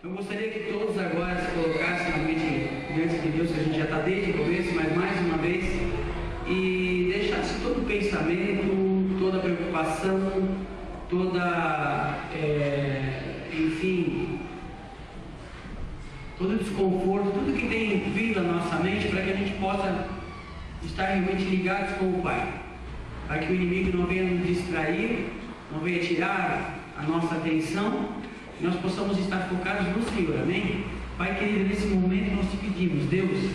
Eu gostaria que todos agora se colocassem realmente diante de Deus, que a gente já está desde o começo, mas mais uma vez, e deixasse todo o pensamento, toda a preocupação, enfim, todo o desconforto, tudo que tem vindo à nossa mente, para que a gente possa estar realmente ligados com o Pai, para que o inimigo não venha nos distrair, não venha tirar a nossa atenção, e nós possamos estar focados no Senhor, amém? Pai querido, nesse momento nós te pedimos, Deus,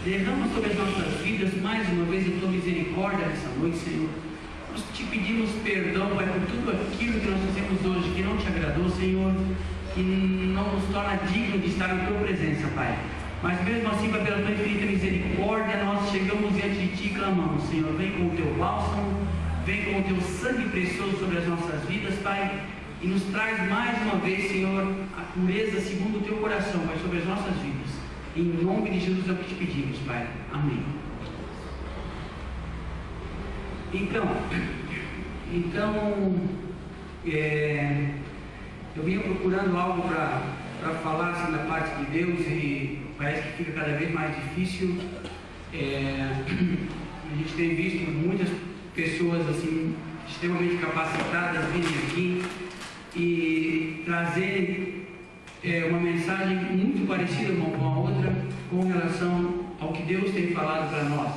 derrama sobre as nossas vidas mais uma vez a tua misericórdia nessa noite, Senhor. Nós te pedimos perdão, Pai, por tudo aquilo que nós fizemos hoje que não te agradou, Senhor, que não nos torna digno de estar na tua presença, Pai. Mas mesmo assim, Pai, pela tua infinita misericórdia, nós chegamos diante de ti e clamamos, Senhor, vem com o teu bálsamo, vem com o teu sangue precioso sobre as nossas vidas, Pai, e nos traz mais uma vez, Senhor, a pureza segundo o teu coração, Pai, sobre as nossas vidas. Em nome de Jesus é o que te pedimos, Pai. Amém. Eu vinha procurando algo para falar assim, da parte de Deus, e parece que fica cada vez mais difícil. A gente tem visto muitas pessoas assim, extremamente capacitadas virem aqui e trazerem uma mensagem muito parecida uma com a outra com relação ao que Deus tem falado para nós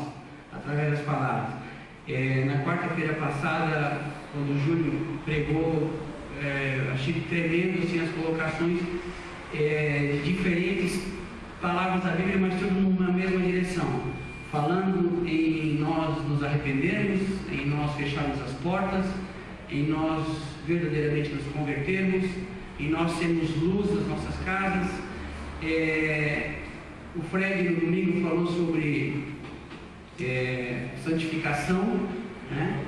através das palavras. Na quarta-feira passada, quando o Júlio pregou, achei tremendo assim, as colocações de diferentes palavras da Bíblia, mas tudo numa mesma direção, falando em nós nos arrependermos, em nós fecharmos as portas, em nós verdadeiramente nos convertermos, em nós sermos luz das nossas casas. O Fred no domingo falou sobre santificação, né?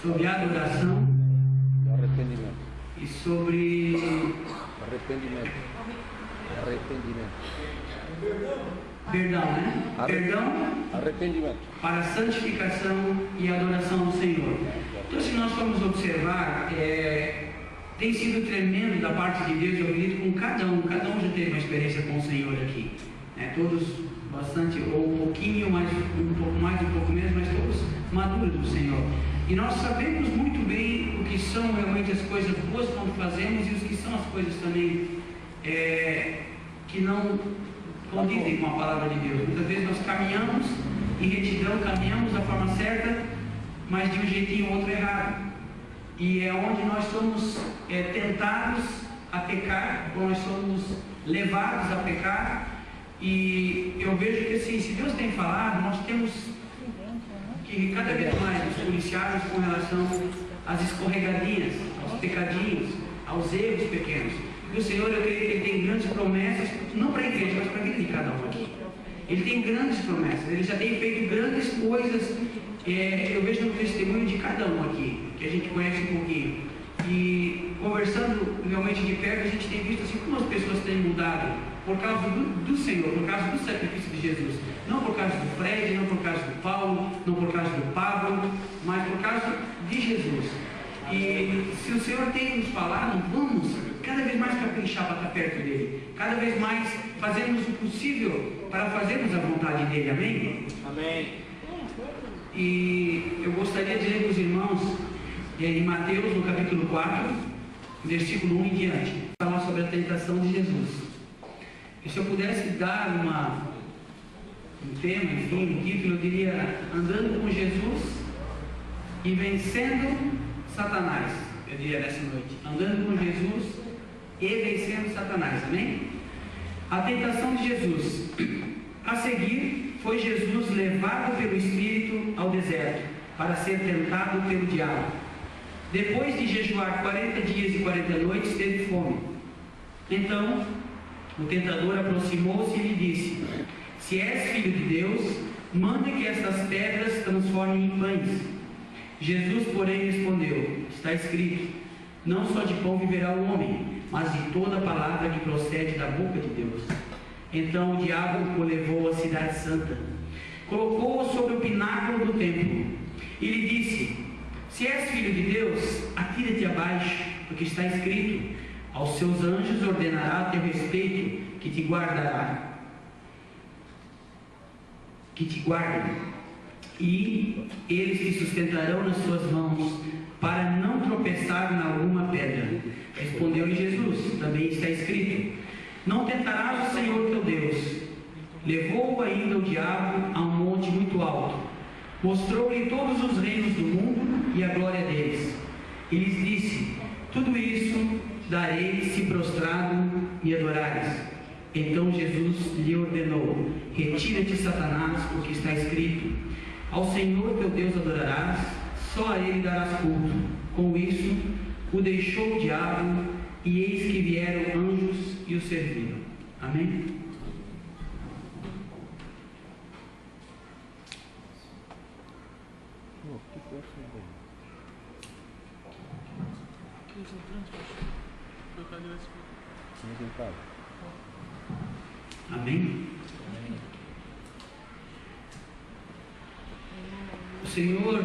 Sobre adoração e sobre arrependimento. Perdão, né? Perdão, arrependimento para santificação e adoração do Senhor. Então, se nós formos observar, tem sido tremendo da parte de Deus, eu acredito, com cada um já teve uma experiência com o Senhor aqui, né? Todos bastante, ou um pouquinho, mais, um pouco mais, um pouco menos, mas todos maduros do Senhor. E nós sabemos muito bem o que são realmente as coisas boas quando fazemos e os que são as coisas também que não condizem com a palavra de Deus. Muitas vezes nós caminhamos em retidão, caminhamos da forma certa, mas de um jeitinho ou outro errado. E é onde nós somos tentados a pecar, ou nós somos levados a pecar. E eu vejo que assim, se Deus tem falado, nós temos que cada vez mais nos policiarmos com relação às escorregadinhas, aos pecadinhos, aos erros pequenos. E o Senhor, eu creio que Ele tem grandes promessas, não para a igreja, mas para a vida de cada um aqui. Ele tem grandes promessas, Ele já tem feito grandes coisas. Eu vejo no testemunho de cada um aqui, que a gente conhece um pouquinho. E conversando realmente de perto, a gente tem visto assim como as pessoas têm mudado por causa do Senhor, por causa do sacrifício de Jesus. Não por causa do Fred, não por causa do Paulo, não por causa do Pablo, mas por causa de Jesus. E se o Senhor tem nos falado, vamos cada vez mais caprichar para estar perto dele, cada vez mais fazermos o possível para fazermos a vontade dele, amém? Amém. E eu gostaria de ler para os irmãos em Mateus, no capítulo 4, versículo 1 em diante, falar sobre a tentação de Jesus. E se eu pudesse dar um tema, enfim, um título, eu diria: andando com Jesus e vencendo Satanás. Eu diria nessa noite: andando com Jesus e vencendo Satanás, amém? A tentação de Jesus. A seguir, foi Jesus levado pelo Espírito ao deserto, para ser tentado pelo diabo. Depois de jejuar 40 dias e 40 noites, teve fome. Então, o tentador aproximou-se e lhe disse: se és filho de Deus, manda que estas pedras transformem em pães. Jesus, porém, respondeu: está escrito, não só de pão viverá o homem, mas de toda palavra que procede da boca de Deus. Então o diabo o levou à cidade santa, colocou-o sobre o pináculo do templo e lhe disse: se és filho de Deus, atira-te abaixo, porque está escrito, Aos seus anjos ordenará a teu respeito que te guardará, que te guardem, e eles te sustentarão nas suas mãos, para não tropeçar em alguma pedra. Respondeu-lhe Jesus: também está escrito: não tentarás o Senhor teu Deus. Levou-o ainda o diabo a um monte muito alto, mostrou-lhe todos os reinos do mundo e a glória deles, e lhes disse: tudo isso darei se prostrado me adorares. Então Jesus lhe ordenou: retira-te, Satanás, porque está escrito: ao Senhor teu Deus adorarás, só a Ele darás culto. Com isso o deixou o diabo, e eis que vieram anjos e o serviram. Amém? Amém? O Senhor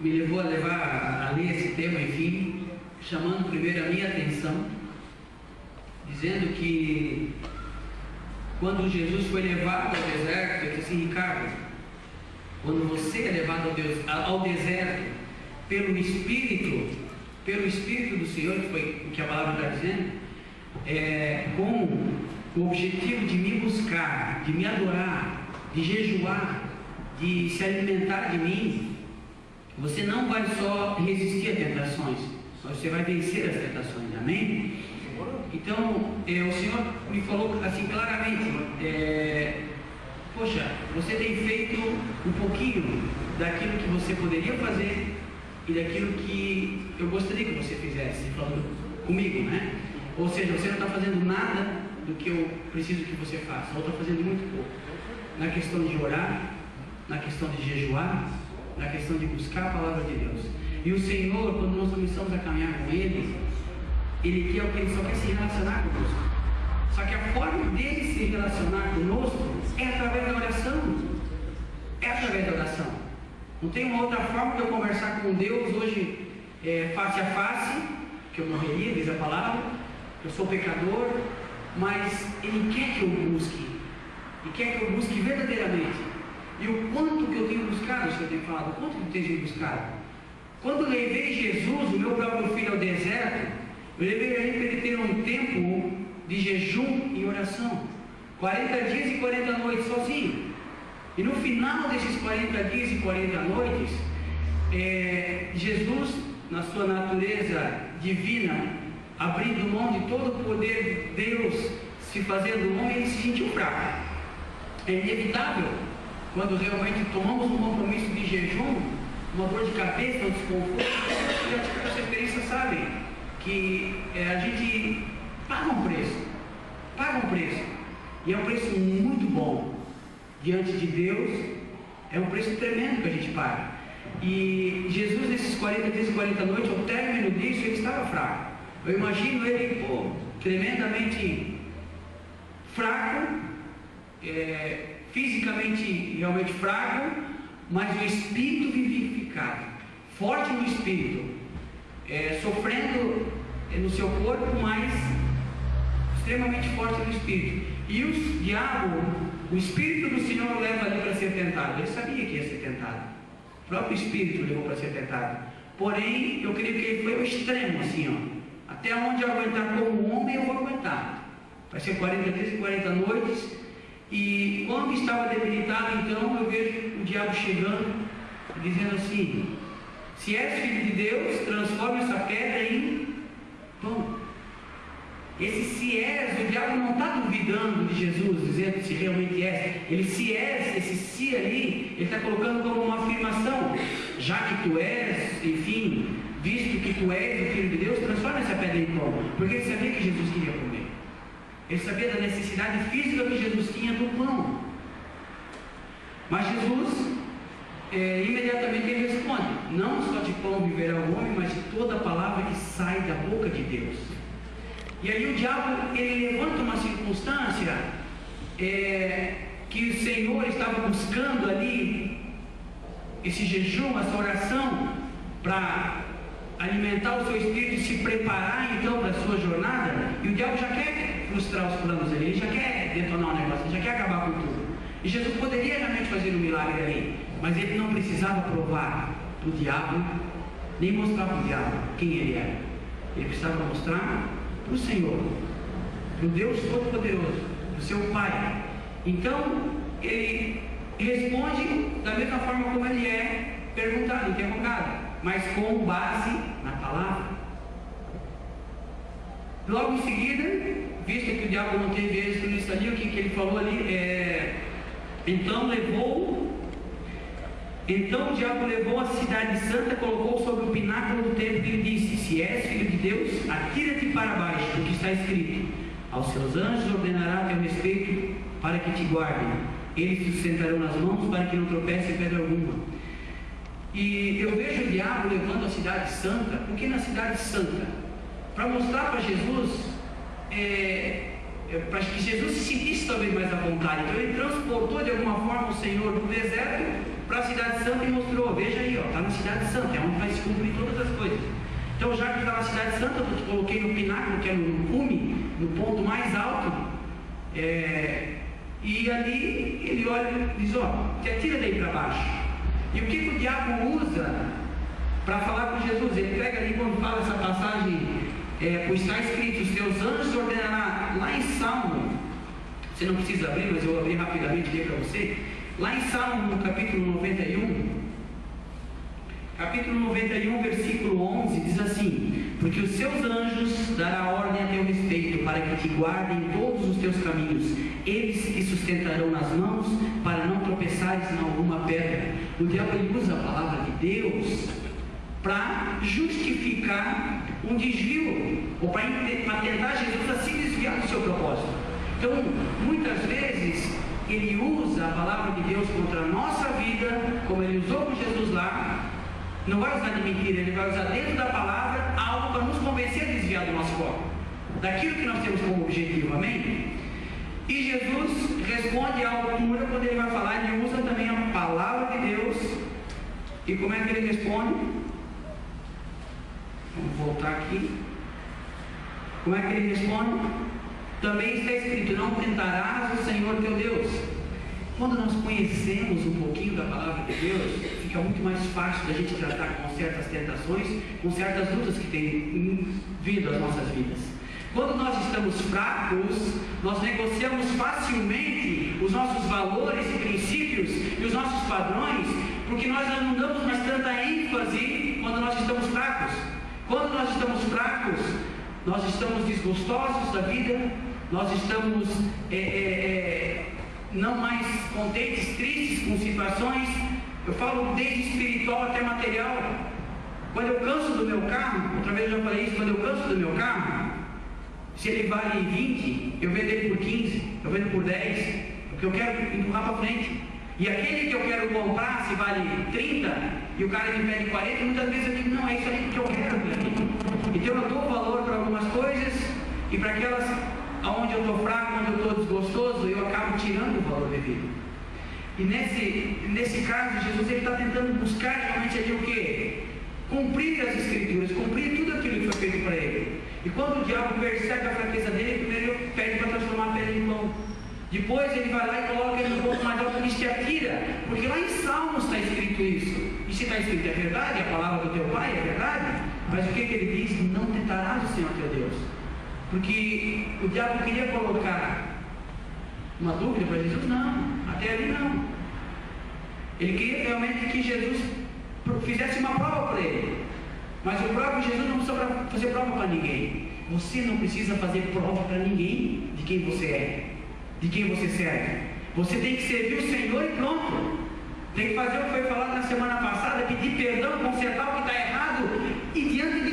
me levou a ler esse tema, enfim, chamando primeiro a minha atenção, dizendo que quando Jesus foi levado ao deserto, ele disse assim: Ricardo, quando você é levado ao deserto pelo Espírito do Senhor, que foi o que a palavra está dizendo, com o objetivo de me buscar, de me adorar, de jejuar, de se alimentar de mim, você não vai só resistir a tentações, mas você vai vencer as tentações. Amém? Então, o Senhor me falou assim claramente: poxa, você tem feito um pouquinho daquilo que você poderia fazer e daquilo que eu gostaria que você fizesse, falando comigo, né? Ou seja, você não está fazendo nada do que eu preciso que você faça, ou está fazendo muito pouco, na questão de orar, na questão de jejuar, na questão de buscar a palavra de Deus. E o Senhor, quando nós começamos a caminhar com Ele, Ele quer o que? Ele só quer se relacionar conosco. Só que a forma dele se relacionar conosco é através da oração. É através da oração. Não tem uma outra forma de eu conversar com Deus hoje, face a face, que eu morreria, diz a palavra. Eu sou pecador, mas Ele quer que eu busque. E quer que eu busque verdadeiramente. E o quanto que eu tenho buscado, isso que eu tenho falado, o quanto que eu tenho buscado. Quando eu levei Jesus, o meu próprio filho, ao deserto, eu levei ele para ele ter um tempo de jejum e oração. 40 dias e 40 noites sozinho. E no final desses 40 dias e 40 noites, Jesus, na sua natureza divina, abrindo mão de todo o poder de Deus, se fazendo homem, ele se sentiu fraco. É inevitável, quando realmente tomamos um compromisso de jejum, uma dor de cabeça, um desconforto, já tiveram essa experiência, sabem que a gente paga um preço, e é um preço muito bom diante de Deus. É um preço tremendo que a gente paga. E Jesus, nesses 40 dias e 40 noites, ao término disso, ele estava fraco. Eu imagino ele tremendamente fraco, fisicamente realmente fraco, mas o espírito vivificado, forte no espírito, sofrendo no seu corpo, mas extremamente forte no espírito. E o diabo, o Espírito do Senhor, leva ali para ser tentado. Ele sabia que ia ser tentado, o próprio Espírito levou para ser tentado. Porém, eu creio que ele foi ao extremo, assim, ó, até onde eu aguentar como homem, eu vou aguentar. Vai ser 40 dias e 40 noites. E quando estava debilitado, então eu vejo o diabo chegando, dizendo assim: se és filho de Deus, transforma essa pedra em pão. Esse se és, o diabo não está duvidando de Jesus, dizendo se realmente és. Ele se és, esse se ali, ele está colocando como uma afirmação: já que tu és, enfim, visto que tu és o filho de Deus, transforma essa pedra em pão. Porque ele sabia que Jesus queria comer. Ele sabia da necessidade física que Jesus tinha do pão. Mas Jesus, imediatamente ele responde: não só de pão viverá o homem, mas de toda a palavra que sai da boca de Deus. E aí o diabo, ele levanta uma circunstância que o Senhor estava buscando ali, esse jejum, essa oração, para alimentar o seu espírito e se preparar então para a sua jornada, e o diabo já quer frustrar os planos dele, ele já quer detonar o negócio, ele já quer acabar com tudo. E Jesus poderia realmente fazer um milagre ali, mas ele não precisava provar para o diabo, nem mostrar para o diabo quem ele era. Ele precisava mostrar para o Senhor, para o Deus Todo-Poderoso, para o seu Pai. Então, ele responde da mesma forma como ele é perguntado, interrogado, mas com base na palavra. Logo em seguida, visto que o diabo não teve êxito nisso ali, o que ele falou ali então o diabo levou a cidade santa, colocou sobre o pináculo do templo e lhe disse: se és filho de Deus, atira-te para baixo, porque está escrito: aos seus anjos ordenará a teu respeito para que te guardem, eles te sustentarão nas mãos para que não tropece em pedra alguma. E eu vejo o diabo levando a cidade santa. Por que na cidade santa? Para mostrar para Jesus, para que Jesus se sentisse talvez mais à vontade. Então ele transportou de alguma forma o Senhor do deserto para a cidade santa e mostrou: veja aí, está na cidade santa, é onde vai se cumprir todas as coisas. Então, já que está na cidade santa, eu te coloquei no pináculo, que é no cume, no ponto mais alto, e ali ele olha e diz: te atira daí para baixo. E o que o diabo usa para falar com Jesus? Ele pega ali quando fala essa passagem, pois está escrito: os teus anjos ordenará, lá em Salmo, você não precisa abrir, mas eu vou abrir rapidamente aqui para você, lá em Salmo, no capítulo 91, versículo 11, diz assim: porque os seus anjos dará ordem a teu respeito, para que te guardem em todos os teus caminhos, eles te sustentarão nas mãos, para não tropeçares em alguma pedra. O diabo ele usa a palavra de Deus para justificar um desvio, ou para tentar Jesus a se desviar do seu propósito. Então, muitas vezes, ele usa a palavra de Deus contra a nossa vida, como ele usou com Jesus lá. Não vai usar de mentira, ele vai usar dentro da palavra algo para nos convencer a desviar do nosso foco, daquilo que nós temos como objetivo, amém? E Jesus responde à altura quando ele vai falar, ele usa também a palavra de Deus. E como é que ele responde? Vamos voltar aqui. Como é que ele responde? Também está escrito: não tentarás o Senhor teu Deus. Quando nós conhecemos um pouquinho da palavra de Deus, fica muito mais fácil da gente tratar com certas tentações, com certas lutas que têm vindo às nossas vidas. Quando nós estamos fracos, nós negociamos facilmente os nossos valores e princípios e os nossos padrões, porque nós não damos mais tanta ênfase quando nós estamos fracos. Quando nós estamos fracos, nós estamos desgostosos da vida, nós estamos não mais contentes, tristes com situações. Eu falo desde espiritual até material. Quando eu canso do meu carro, outra vez eu já falei isso, quando eu canso do meu carro, se ele vale 20, eu vendo ele por 15, eu vendo por 10, porque eu quero empurrar para frente. E aquele que eu quero comprar, se vale 30, e o cara me pede 40, muitas vezes eu digo: não, é isso aí que eu quero para mim. Então eu dou valor para algumas coisas, e para aquelas onde eu estou fraco, onde eu estou desgostoso, eu acabo tirando o valor devido. E nesse caso, Jesus está tentando buscar realmente ali o quê? Cumprir as escrituras, cumprir tudo aquilo que foi feito para ele. E quando o diabo percebe a fraqueza dele, primeiro ele pede para transformar a pedra em pão. Depois ele vai lá e coloca ele no ponto mais alto e te atira, porque lá em Salmos está escrito isso. E se está escrito é verdade, a palavra do teu pai é verdade, mas o que ele diz? Não tentarás o Senhor teu Deus. Porque o diabo queria colocar uma dúvida para Jesus? Não, até ali não. Ele queria realmente que Jesus fizesse uma prova para ele. Mas o próprio Jesus não precisa fazer prova para ninguém. Você não precisa fazer prova para ninguém de quem você é, de quem você serve. Você tem que servir o Senhor e pronto. Tem que fazer o que foi falado na semana passada, pedir perdão, consertar o que está errado, e diante de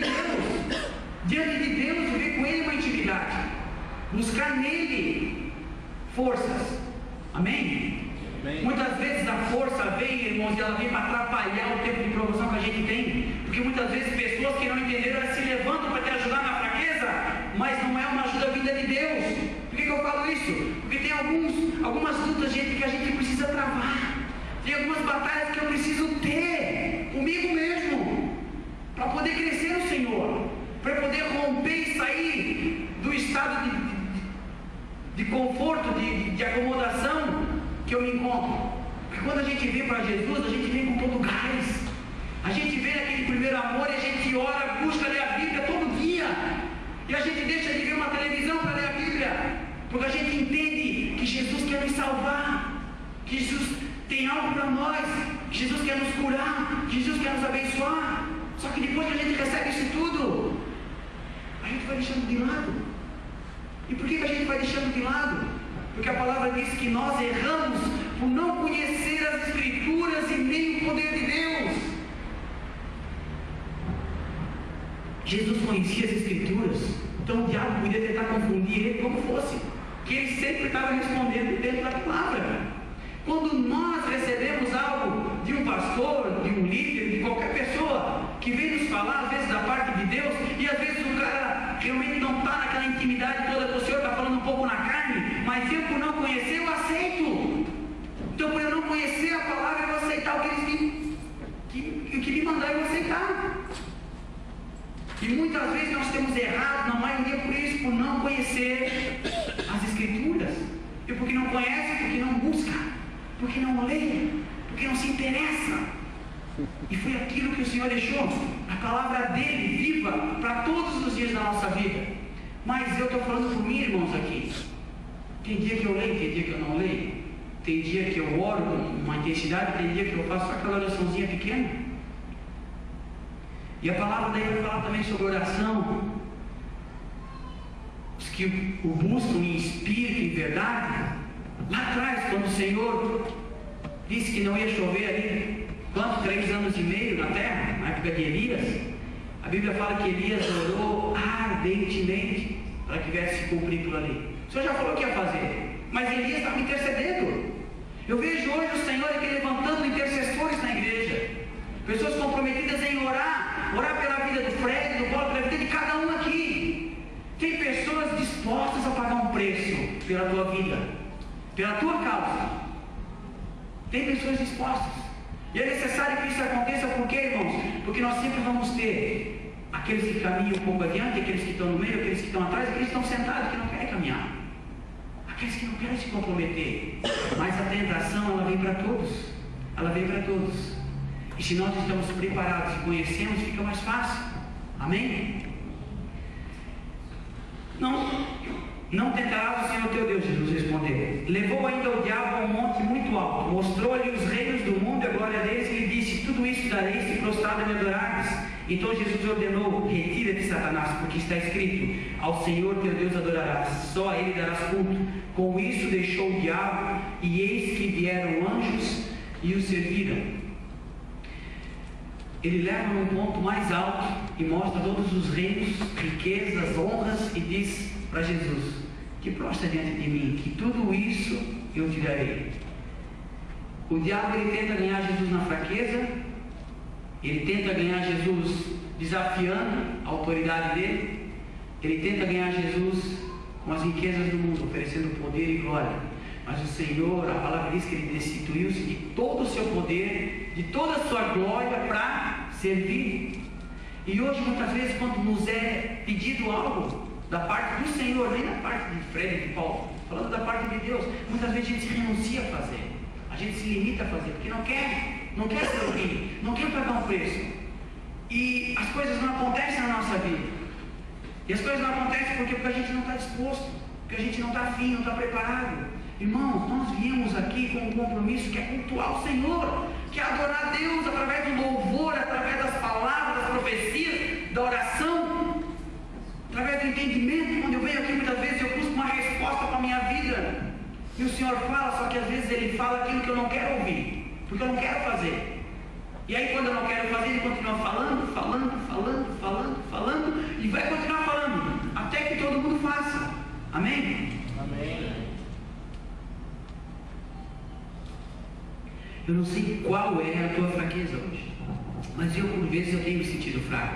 Deus, viver com Ele uma intimidade, buscar nele forças, amém? Muitas vezes a força vem, irmãos, e ela vem para atrapalhar o tempo de promoção que a gente tem, porque muitas vezes pessoas que não entenderam, elas se levantam para te ajudar na fraqueza, mas não é uma ajuda vinda de Deus. Por que eu falo isso? Porque tem algumas lutas, gente, que a gente precisa travar, tem algumas batalhas que eu preciso ter comigo mesmo, para poder crescer no de conforto, de acomodação que eu me encontro. Porque quando a gente vem para Jesus, a gente vem com todo gás. A gente vem naquele primeiro amor e a gente ora, busca ler a Bíblia todo dia. E a gente deixa de ver uma televisão para ler a Bíblia. Porque a gente entende que Jesus quer nos salvar, que Jesus tem algo para nós, que Jesus quer nos curar, que Jesus quer nos abençoar. Só que depois que a gente recebe isso tudo, a gente vai deixando de lado. E por que a gente vai deixando de lado? Porque a palavra diz que nós erramos por não conhecer as Escrituras e nem o poder de Deus. Jesus conhecia as Escrituras, então o diabo podia tentar confundir ele como fosse, que ele sempre estava respondendo dentro da palavra. Quando nós recebemos algo de um pastor, de um líder, de qualquer pessoa que vem nos falar, às vezes da parte de Deus, e às vezes o cara realmente não está naquela intimidade toda que o Senhor está falando um pouco na carne, mas eu, por não conhecer, eu aceito. Então, por eu não conhecer a palavra, eu vou aceitar o que me mandar, eu vou aceitar. E muitas vezes nós temos errado, na maioria por isso, por não conhecer as Escrituras. E porque não conhece, porque não busca, porque não lê, porque não se interessa. E foi aquilo que o Senhor deixou, a palavra dele viva para todos os dias da nossa vida. Mas eu estou falando por mim, irmãos, aqui. Tem dia que eu leio, tem dia que eu não leio. Tem dia que eu oro com uma intensidade, tem dia que eu faço aquela oraçãozinha pequena. E a palavra daí vai falar também sobre oração. Os que o buscam em espírito e em verdade. Lá atrás, quando o Senhor disse que não ia chover ali, 3 anos e meio na terra, na época de Elias, a Bíblia fala que Elias orou ardentemente para que viesse se cumprir aquilo ali. O Senhor já falou o que ia fazer, mas Elias estava intercedendo. Eu vejo hoje o Senhor aqui levantando intercessores na igreja, pessoas comprometidas em orar pela vida do Fred, do Paulo, pela vida de cada um aqui. Tem pessoas dispostas a pagar um preço pela tua vida, pela tua causa. Tem pessoas dispostas. E é necessário que isso aconteça, por quê, irmãos? Porque nós sempre vamos ter aqueles que caminham um pouco adiante, aqueles que estão no meio, aqueles que estão atrás, aqueles que estão sentados, que não querem caminhar, aqueles que não querem se comprometer. Mas a tentação, ela vem para todos. Ela vem para todos. E se nós estamos preparados e conhecemos, fica mais fácil. Amém? Não tentarás o Senhor teu Deus, Jesus respondeu. Levou ainda o diabo a um monte muito alto, mostrou-lhe os reinos do mundo e a glória deles, e lhe disse: tudo isso darei se prostrado me adorares. Então Jesus ordenou: retira-te, Satanás, porque está escrito: ao Senhor teu Deus adorarás, só a ele darás culto. Com isso deixou o diabo, e eis que vieram anjos e o serviram. Ele leva num ponto mais alto e mostra todos os reinos, riquezas, honras, e diz para Jesus: que prostra diante de mim, que tudo isso eu te darei. O diabo, ele tenta ganhar Jesus na fraqueza, ele tenta ganhar Jesus desafiando a autoridade dele, ele tenta ganhar Jesus com as riquezas do mundo, oferecendo poder e glória. Mas o Senhor, a palavra diz que ele destituiu-se de todo o seu poder, de toda a sua glória para servir. E hoje, muitas vezes, quando nos é pedido algo da parte do Senhor, nem da parte de Fred e de Paulo, falando da parte de Deus, muitas vezes a gente se renuncia a fazer, a gente se limita a fazer, porque não quer servir, não quer pagar um preço. E as coisas não acontecem na nossa vida. E as coisas não acontecem porque a gente não está disposto, porque a gente não está afim, não está preparado. Irmãos, nós viemos aqui com um compromisso que é cultuar o Senhor, que é adorar a Deus através do louvor, através das palavras, das profecias, da oração, através do entendimento. Quando eu venho aqui, muitas vezes eu busco uma resposta para a minha vida, e o Senhor fala, só que às vezes Ele fala aquilo que eu não quero ouvir, porque eu não quero fazer. E aí, quando eu não quero fazer, Ele continua falando, e vai continuar falando, até que todo mundo faça. Amém? Amém. Eu não sei qual é a tua fraqueza hoje, mas eu, por vezes, eu tenho me sentido fraco,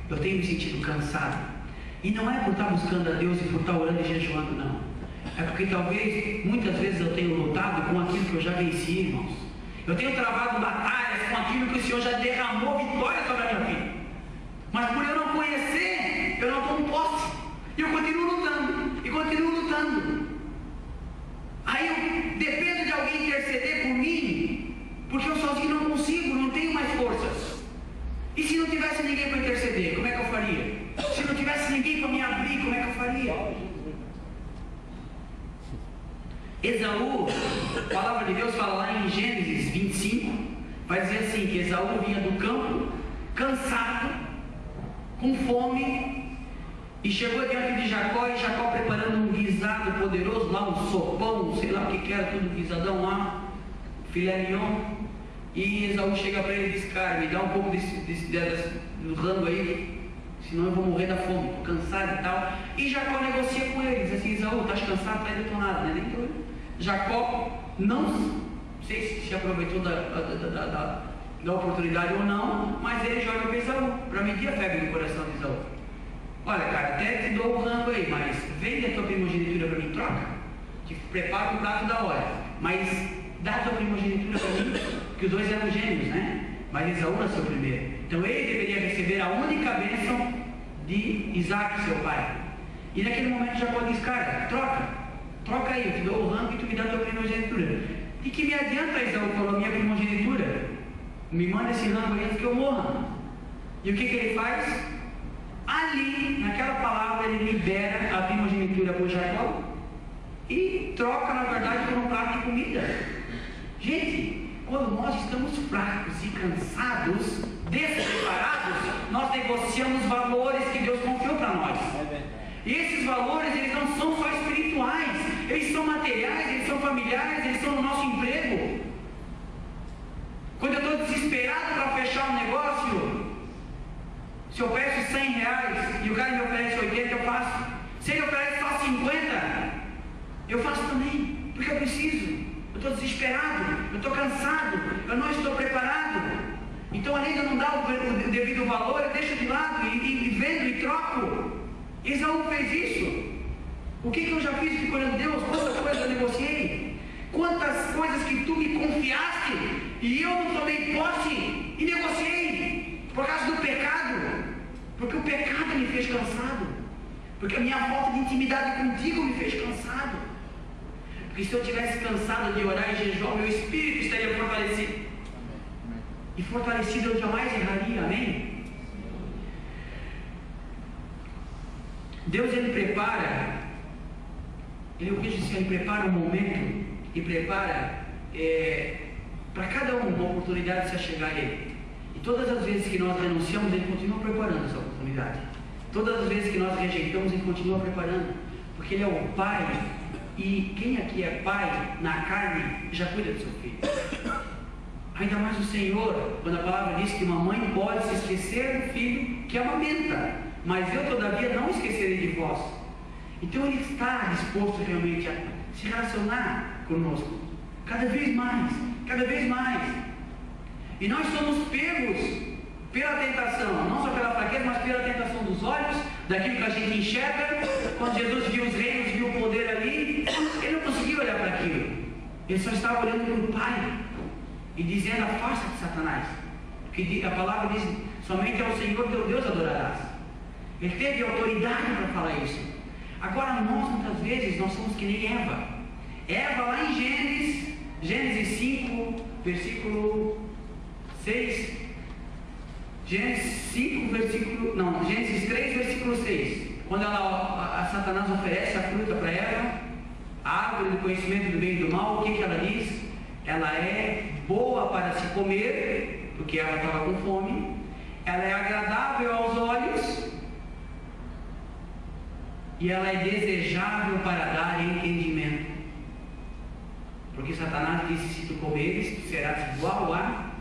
eu tenho me sentido cansado. E não é por estar buscando a Deus e por estar orando e jejuando, não. É porque talvez, muitas vezes eu tenho lutado com aquilo que eu já venci, irmãos. Eu tenho travado batalhas com aquilo que o Senhor já derramou vitória sobre a minha vida. Mas por eu não conhecer, eu não tomo posse. E eu continuo lutando, e continuo lutando. interceder por mim, porque eu sozinho não consigo, não tenho mais forças. E se não tivesse ninguém para interceder, como é que eu faria? Se não tivesse ninguém para me abrir, como é que eu faria? Esaú, a palavra de Deus fala lá em Gênesis 25, vai dizer assim, que Esaú vinha do campo, cansado, com fome, e chegou diante de Jacó, e Jacó preparando um guisado poderoso, lá um sopão, sei lá o que era, tudo guisadão lá, filé mignon, e Esaú chega para ele e diz, cara, me dá um pouco do rango aí, senão eu vou morrer da fome, estou cansado e tal. E Jacó negocia com ele, diz assim, Esaú, estás cansado, está detonado, né? Então, Jacó não sei se aproveitou da oportunidade ou não, mas ele joga para Esaú, para medir a febre do coração de Esaú. Olha, cara, até te dou o rango aí, mas vende a tua primogenitura para mim, troca, te prepara o prato da hora, mas dá a tua primogenitura para mim, porque os dois eram gêmeos, né? Mas Esaú nasceu primeiro, então ele deveria receber a única bênção de Isaac, seu pai. E naquele momento Jacó diz, cara, troca aí, eu te dou o rango e tu me dá a tua primogenitura. E que me adianta, Esaú falou, minha primogenitura? Me manda esse rango aí antes que eu morra. E o que ele faz? Ali, naquela palavra, ele libera a primogenitura por Jacó e troca, na verdade, por um prato de comida. Gente, quando nós estamos fracos e cansados, despreparados, nós negociamos valores que Deus confiou para nós. E esses valores, eles não são só espirituais, eles são materiais, eles são familiares, eles são no nosso emprego. Quando eu estou desesperado para fechar um negócio, se eu peço 100 reais e o cara me oferece 80, eu faço. Se ele oferece só 50, eu faço também, porque eu preciso. Eu estou desesperado, eu estou cansado, eu não estou preparado. Então, além de eu não dar o devido valor, eu deixo de lado e vendo e troco. Esaú fez isso. O que eu já fiz de olhando Deus? Quantas coisas eu negociei? Quantas coisas que tu me confiaste e eu não tomei posse e negociei por causa do pecado? Porque o pecado me fez cansado. Porque a minha falta de intimidade contigo me fez cansado. Porque se eu tivesse cansado de orar e jejuar, meu espírito estaria fortalecido. E fortalecido eu jamais erraria, amém? Deus, ele prepara, eu vejo assim, ele prepara um momento e prepara para cada um uma oportunidade de se achegar a ele. E todas as vezes que nós renunciamos, ele continua preparando essa oportunidade. Todas as vezes que nós rejeitamos, ele continua preparando, porque ele é o Pai, e quem aqui é pai na carne já cuida do seu filho. Ainda mais o Senhor, quando a palavra diz que uma mãe pode se esquecer do filho que amamenta, mas eu todavia não esquecerei de vós. Então ele está disposto realmente a se relacionar conosco, cada vez mais, cada vez mais. E nós somos pegos pela tentação, não só pela fraqueza, mas pela tentação dos olhos, daquilo que a gente enxerga. Quando Jesus viu os reinos, viu o poder ali, ele não conseguia olhar para aquilo, ele só estava olhando para o Pai e dizendo, afasta de Satanás, porque a palavra diz, somente ao Senhor teu Deus adorarás. Ele teve autoridade para falar isso. Agora nós, muitas vezes, nós somos que nem Eva. Eva, lá em Gênesis 5, versículo 6, Gênesis 3, versículo 6, quando a Satanás oferece a fruta para Eva, a árvore do conhecimento do bem e do mal, o que ela diz? Ela é boa para se comer, porque ela estava com fome, ela é agradável aos olhos, e ela é desejável para dar entendimento. Porque Satanás disse, se tu comeres, tu serás igual a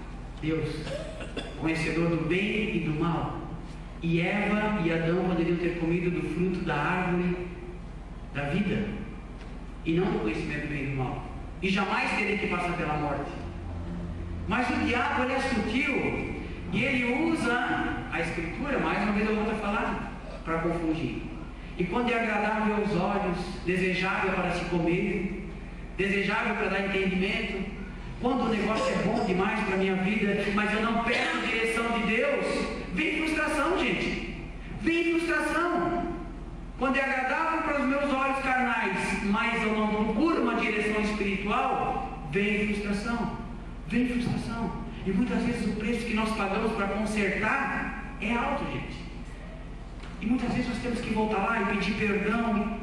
Deus, conhecedor do bem e do mal. E Eva e Adão poderiam ter comido do fruto da árvore da vida, e não do conhecimento do bem e do mal, e jamais teriam que passar pela morte. Mas o diabo, ele é sutil, e ele usa a escritura, mais uma vez eu volto a falar, para confundir. E quando é agradável aos olhos, desejável para se comer, desejável para dar entendimento, quando o negócio é bom demais para a minha vida, mas eu não peço direção de Deus, vem frustração, gente. Vem frustração. Quando é agradável para os meus olhos carnais, mas eu não procuro uma direção espiritual, vem frustração. Vem frustração. E muitas vezes o preço que nós pagamos para consertar é alto, gente. E muitas vezes nós temos que voltar lá e pedir perdão.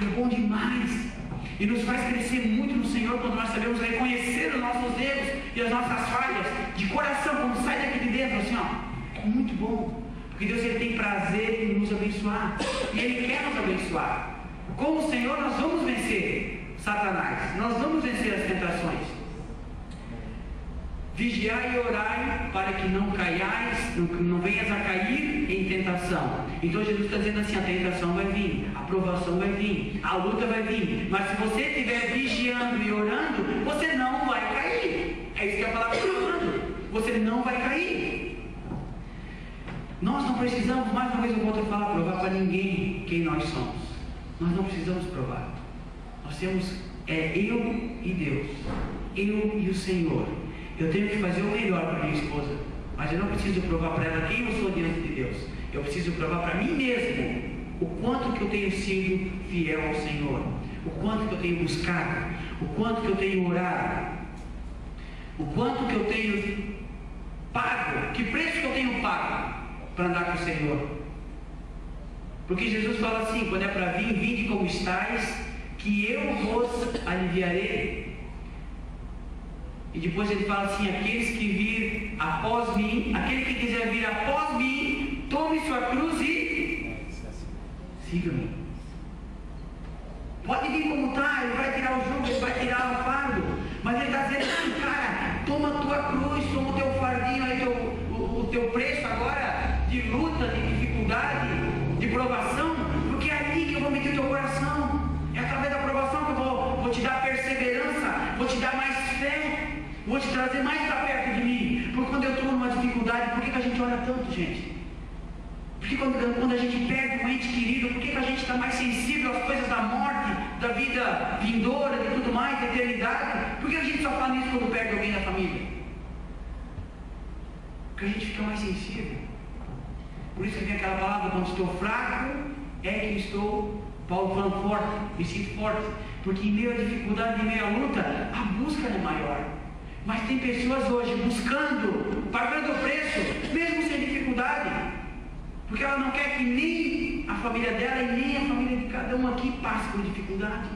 É bom demais. E nos faz crescer muito no Senhor quando nós sabemos reconhecer os nossos erros e as nossas falhas de coração, quando sai daqui de dentro, assim, ó. É muito bom. Porque Deus, ele tem prazer em nos abençoar. E Ele quer nos abençoar. Com o Senhor nós vamos vencer Satanás. Nós vamos vencer as tentações. Vigiai e orai para que não caiais, não venhas a cair em tentação. Então Jesus está dizendo assim: a tentação vai vir, a provação vai vir, a luta vai vir. Mas se você estiver vigiando e orando, você não vai cair. É isso que a palavra está falando. Você não vai cair. Nós não precisamos, mais uma vez eu volto a falar, provar para ninguém quem nós somos. Nós não precisamos provar. Nós temos eu e Deus, eu e o Senhor. Eu tenho que fazer o melhor para minha esposa, mas eu não preciso provar para ela quem eu sou diante de Deus. Eu preciso provar para mim mesmo o quanto que eu tenho sido fiel ao Senhor, o quanto que eu tenho buscado, o quanto que eu tenho orado, o quanto que eu tenho pago, que preço que eu tenho pago para andar com o Senhor. Porque Jesus fala assim: quando é para vir, vinde como estáis, que eu vos aliviarei. E depois ele fala assim: aqueles que vir após mim, aquele que quiser vir após mim, tome sua cruz e siga-me. Pode vir como está, ele vai tirar o jugo, ele vai tirar o fardo, mas ele está dizendo assim: cara, toma a tua cruz, toma o teu fardinho, aí o teu preço agora de luta, de dificuldade, de provação, porque é ali que eu vou meter o teu coração. É através da provação que eu vou te dar perseverança, vou te dar mais fé, vou te trazer mais para perto de mim. Porque quando eu estou numa dificuldade, por que a gente ora tanto, gente? Porque quando a gente perde um ente querido, por que a gente está mais sensível às coisas da morte, da vida vindoura, de tudo mais, da eternidade? Por que a gente só fala isso quando perde alguém da família? Porque a gente fica mais sensível. Por isso que vem aquela palavra: quando estou fraco, é que estou, Paulo falando, forte, me sinto forte. Porque em meio à dificuldade, em meio à luta, a busca é maior. Mas tem pessoas hoje buscando, pagando o preço, mesmo sem dificuldade, porque ela não quer que nem a família dela e nem a família de cada um aqui passe por dificuldade.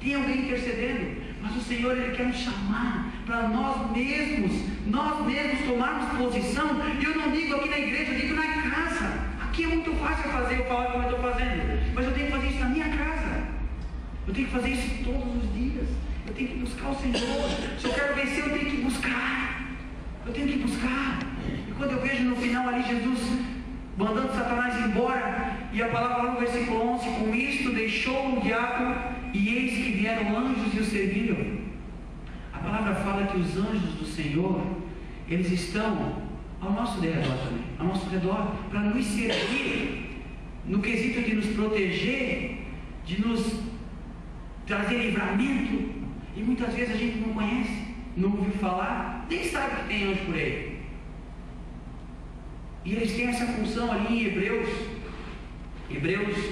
Tem alguém intercedendo, mas o Senhor, Ele quer nos chamar para nós mesmos tomarmos posição. E eu não digo aqui na igreja, eu digo na casa. Aqui é muito fácil fazer, eu falar como eu estou fazendo, mas eu tenho que fazer isso na minha casa. Eu tenho que fazer isso todos os dias. Eu tenho que buscar o Senhor. Se eu quero vencer, eu tenho que buscar. Eu tenho que buscar. E quando eu vejo no final ali Jesus mandando Satanás embora, e a palavra lá no versículo 11: com isto deixou o diabo, e eis que vieram anjos e o serviram. A palavra fala que os anjos do Senhor, eles estão ao nosso redor também, ao nosso redor, para nos servir, no quesito de nos proteger, de nos trazer livramento. E muitas vezes a gente não conhece, não ouviu falar, nem sabe que tem anjo por aí. E eles têm essa função ali em Hebreus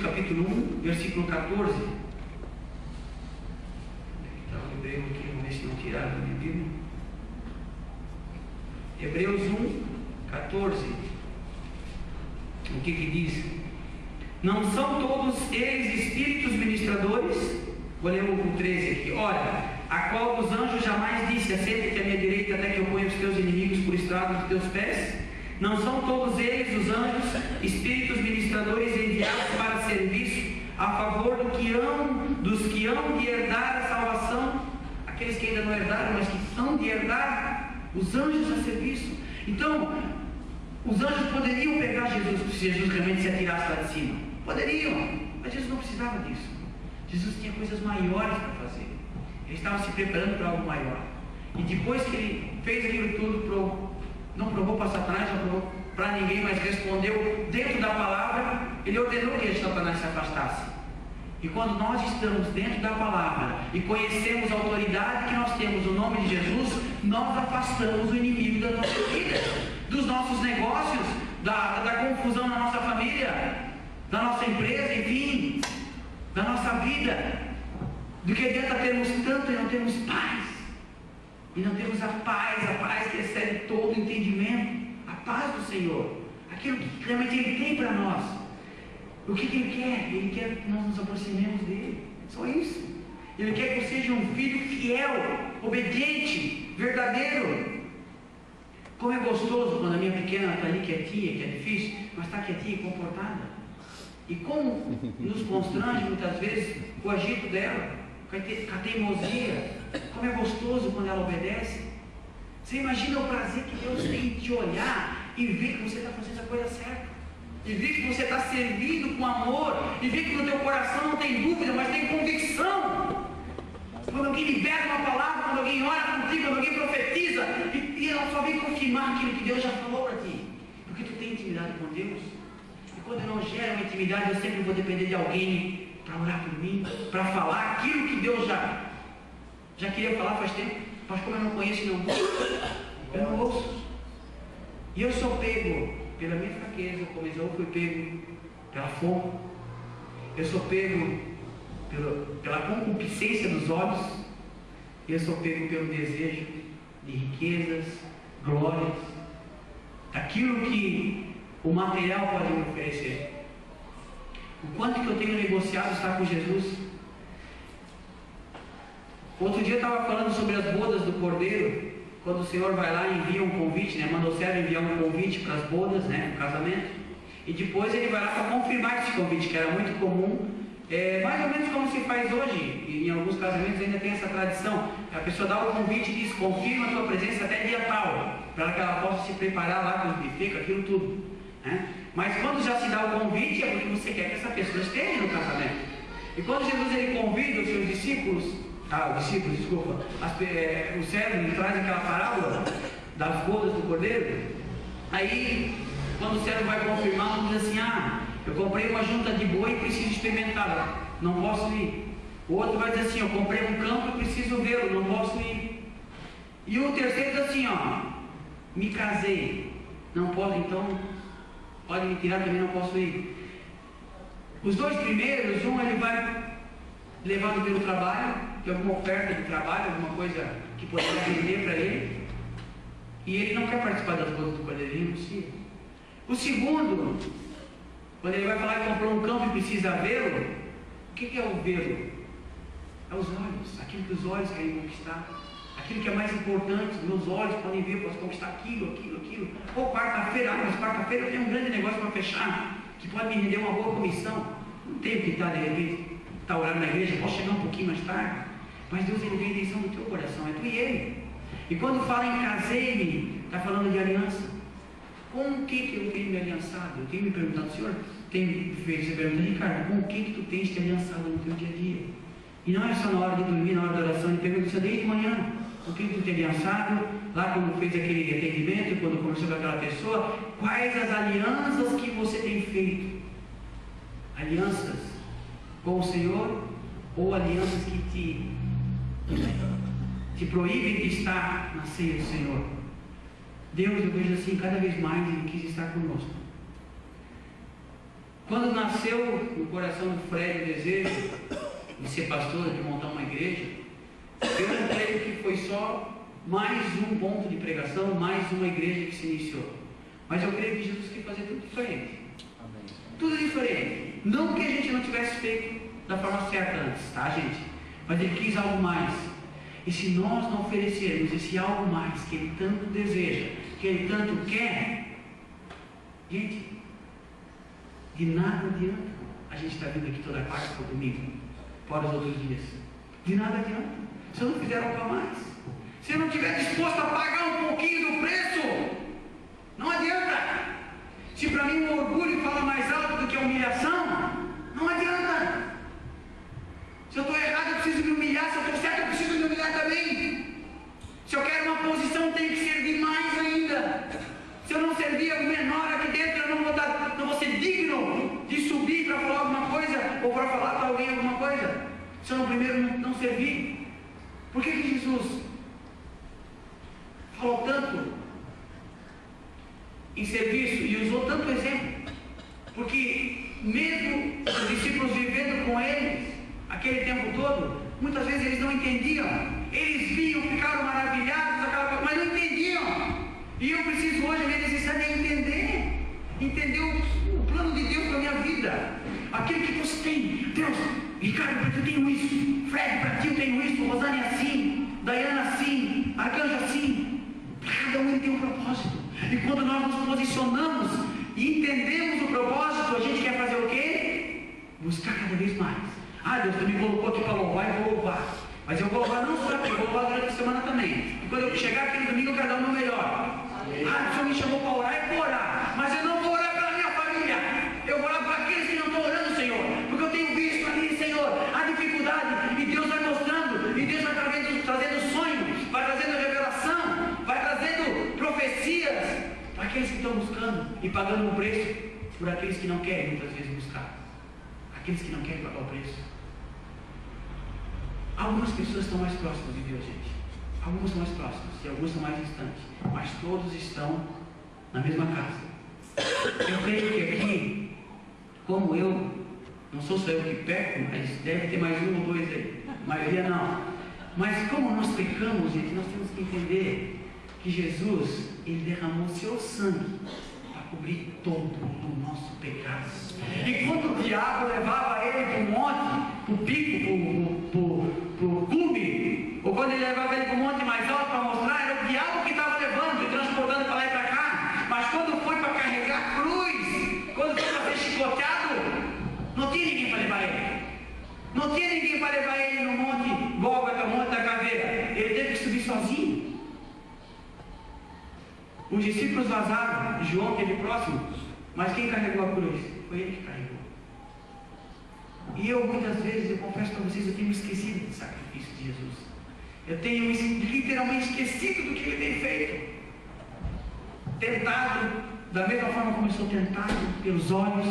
capítulo 1, versículo 14. Está o Hebreu aqui, vamos ver se não tiraram da minha Bíblia. Hebreus 1, 14. O que diz? Não são todos eles espíritos ministradores? Vou ler o 13 aqui. Ora, a qual dos anjos jamais disse: assenta-te à minha direita até que eu ponha os teus inimigos por estrado dos teus pés? Não são todos eles, os anjos, espíritos ministradores enviados para serviço a favor dos que hão de herdar a salvação? Aqueles que ainda não herdaram, mas que são de herdar, os anjos a serviço. Então, os anjos poderiam pegar Jesus, se Jesus realmente se atirasse lá de cima. Poderiam, mas Jesus não precisava disso. Jesus tinha coisas maiores para fazer. Ele estava se preparando para algo maior. E depois que ele fez aquilo tudo, não provou para Satanás, não provou para ninguém, mas respondeu dentro da palavra, ele ordenou que Satanás se afastasse. E quando nós estamos dentro da palavra e conhecemos a autoridade que nós temos no nome de Jesus, nós afastamos o inimigo da nossa vida, dos nossos negócios, da confusão na nossa família, da nossa empresa, enfim, da nossa vida. Do que adianta termos tanto e não termos paz. E não temos a paz que excede todo entendimento, a paz do Senhor, aquilo que realmente Ele tem para nós. O que Ele quer? Ele quer que nós nos aproximemos dEle, só isso. Ele quer que eu seja um filho fiel, obediente, verdadeiro. Como é gostoso quando a minha pequena está ali quietinha, que é difícil, mas está quietinha e comportada. E como nos constrange muitas vezes o agito dela, com a teimosia. Como é gostoso quando ela obedece. Você imagina o prazer que Deus tem em te olhar e ver que você está fazendo a coisa certa, e ver que você está servindo com amor, e ver que no teu coração não tem dúvida, mas tem convicção. Quando alguém libera uma palavra, quando alguém ora contigo, quando alguém profetiza, e ela só vem confirmar aquilo que Deus já falou para ti, porque tu tem intimidade com Deus. E quando eu não gero uma intimidade, eu sempre vou depender de alguém para orar por mim, para falar aquilo que Deus já queria falar faz tempo, mas como eu não conheço e não ouço, eu não ouço. E eu sou pego pela minha fraqueza, como Esaú foi pego pela fome. Eu sou pego pela concupiscência dos olhos. Eu sou pego pelo desejo de riquezas, glórias, daquilo que o material pode me oferecer. O quanto que eu tenho negociado estar com Jesus. Outro dia eu estava falando sobre as bodas do Cordeiro, quando o Senhor vai lá e envia um convite, manda o servo enviar um convite para as bodas, o casamento, e depois ele vai lá para confirmar esse convite, que era muito comum, mais ou menos como se faz hoje, e em alguns casamentos ainda tem essa tradição, a pessoa dá o convite e diz, confirma a tua presença até dia tal, para que ela possa se preparar lá com os buffet, com aquilo tudo, Mas quando já se dá o convite, é porque você quer que essa pessoa esteja no casamento. E quando Jesus ele convida os seus discípulos, o servo traz aquela parábola das bodas do Cordeiro. Aí, quando o servo vai confirmar, ele diz assim: eu comprei uma junta de boi e preciso experimentá-la, não posso ir. O outro vai dizer assim: eu comprei um campo e preciso vê-lo, não posso ir. E o terceiro diz assim: me casei, não posso, então pode me tirar também, não posso ir. Os dois primeiros, ele vai levado pelo trabalho, que é alguma oferta de trabalho, alguma coisa que poderia vender para ele, e ele não quer participar das bodas do Cordeiro, ele não precisa. O segundo, quando ele vai falar que comprou um campo e precisa vê-lo, o que é o vê-lo? É os olhos, aquilo que os olhos querem conquistar, aquilo que é mais importante. Meus olhos podem ver, posso conquistar aquilo. Ou quarta-feira, mas quarta-feira eu tenho um grande negócio para fechar, que pode me render uma boa comissão. Não tenho que estar de repente, orando na igreja, posso chegar um pouquinho mais tarde, mas Deus ele vê a intenção do teu coração, é tu e ele. E quando fala em casei-me, está falando de aliança. Com o que eu tenho me aliançado? Eu tenho me perguntado, Senhor, tem feito essa pergunta, Ricardo, com o que tu tens te aliançado no teu dia a dia? E não é só na hora de dormir, na hora da oração, ele pergunta desde manhã, o que tu tem aliançado, lá quando fez aquele atendimento, quando conversou com aquela pessoa, quais as alianças que você tem feito? Alianças com o Senhor, ou alianças que te proíbem de estar na ceia do Senhor? Deus, eu vejo assim, cada vez mais Ele quis estar conosco. Quando nasceu no coração do Fred o desejo de ser pastor, de montar uma igreja, eu não creio que foi só mais um ponto de pregação, mais uma igreja que se iniciou, mas eu creio que Jesus quis fazer tudo diferente. Amém. Tudo diferente. Não que a gente não tivesse feito da forma certa antes, tá, gente? Mas Ele quis algo mais. E se nós não oferecermos esse algo mais que Ele tanto deseja, que Ele tanto quer, gente, de nada adianta a gente estar vindo aqui toda quarta ou domingo, fora os outros dias. De nada adianta. Se eu não fizer algo a mais, se eu não estiver disposto a pagar um pouquinho do preço, não adianta. Se para mim o orgulho fala mais alto do que a humilhação, não adianta. Se eu estou errado, eu preciso me humilhar. Se eu estou certo, eu preciso me humilhar também. Se eu quero uma posição, eu tenho que servir mais ainda. Se eu não servir o menor aqui dentro, eu não vou ser digno de subir para falar alguma coisa, ou para falar para alguém alguma coisa, se eu não primeiro não servir. Por que Jesus falou tanto em serviço e usou tanto exemplo? Porque mesmo os discípulos vivendo com eles aquele tempo todo, Muitas vezes eles não entendiam. Eles viam, ficaram maravilhados, mas não entendiam. E eu preciso hoje, é necessário entender o plano de Deus para a minha vida. Aquilo que você tem. Deus, Ricardo, para ti eu tenho isso. Fred, para ti eu tenho isso. Rosane assim. Daiana assim. Arcanjo assim. Cada um tem um propósito. E quando nós nos posicionamos e entendemos o propósito, a gente quer fazer o quê? Buscar cada vez mais. Deus, tu me colocou aqui para louvar e vou louvar. Mas eu vou louvar não só aqui, eu vou louvar durante a semana também. E quando eu chegar aqui no domingo, eu quero dar o meu melhor. O Senhor me chamou para orar, eu vou orar. Mas eu não vou orar pela minha família. Eu vou orar para aqueles que não estão orando, Senhor. Porque eu tenho visto ali, Senhor, a dificuldade. E Deus vai mostrando. E Deus vai trazendo sonhos. Vai trazendo revelação. Vai trazendo profecias. Para aqueles que estão buscando e pagando o preço. Por aqueles que não querem muitas vezes buscar. Aqueles que não querem pagar o preço. Algumas pessoas estão mais próximas de Deus, gente. Algumas estão mais próximas e algumas estão mais distantes. Mas todos estão na mesma casa. Eu creio que aqui, como eu, não sou só eu que peco, mas deve ter mais um ou dois aí. A maioria não. Mas como nós pecamos, gente, nós temos que entender que Jesus, Ele derramou seu sangue para cobrir todo o nosso pecado. E quando o diabo levava ele para o monte, para o pico, para o cume, ou quando ele levava ele para o monte mais alto para mostrar, era o diabo que estava levando e transportando para lá e para cá. Mas quando foi para carregar a cruz, quando foi para ser chicoteado, não tinha ninguém para levar ele. Não tinha ninguém para levar ele no monte Gólgota, monte da caveira. Ele teve que subir sozinho. Os discípulos vazaram, João esteve próximo, mas quem carregou a cruz? Foi ele que carregou. E eu muitas vezes, eu confesso para vocês, eu tenho esquecido do sacrifício de Jesus. Eu tenho literalmente esquecido do que ele tem feito. Tentado, da mesma forma como eu sou tentado, pelos olhos,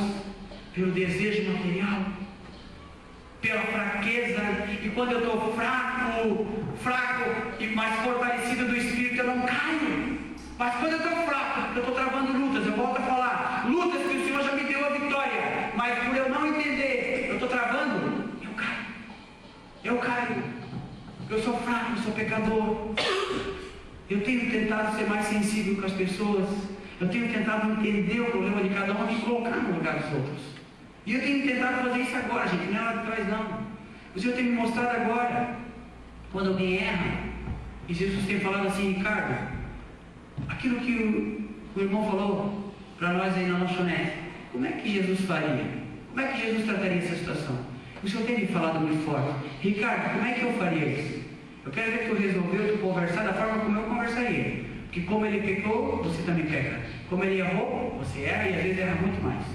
pelo desejo material, pela fraqueza. E quando eu estou fraco e mais fortalecido do Espírito, eu não caio. Mas quando eu estou fraco, eu estou travando lutas, eu volto a falar, lutas que o Senhor já me deu a vitória, mas por eu não entender, eu estou travando, eu caio, eu sou fraco, eu sou pecador. Eu tenho tentado ser mais sensível com as pessoas, eu tenho tentado entender o problema de cada um e colocar no lugar dos outros. E eu tenho tentado fazer isso agora, gente, não é lá de trás não. O Senhor tem me mostrado agora, quando alguém erra, e Jesus tem falado assim, Ricardo, aquilo que o irmão falou para nós aí na lanchonete, como é que Jesus faria? Como é que Jesus trataria essa situação? O Senhor tem me falado muito forte, Ricardo, como é que eu faria isso? Eu quero ver que tu resolveu tu conversar da forma como eu conversaria. Porque como ele pecou, você também peca. Como ele errou, você erra e às vezes erra muito mais.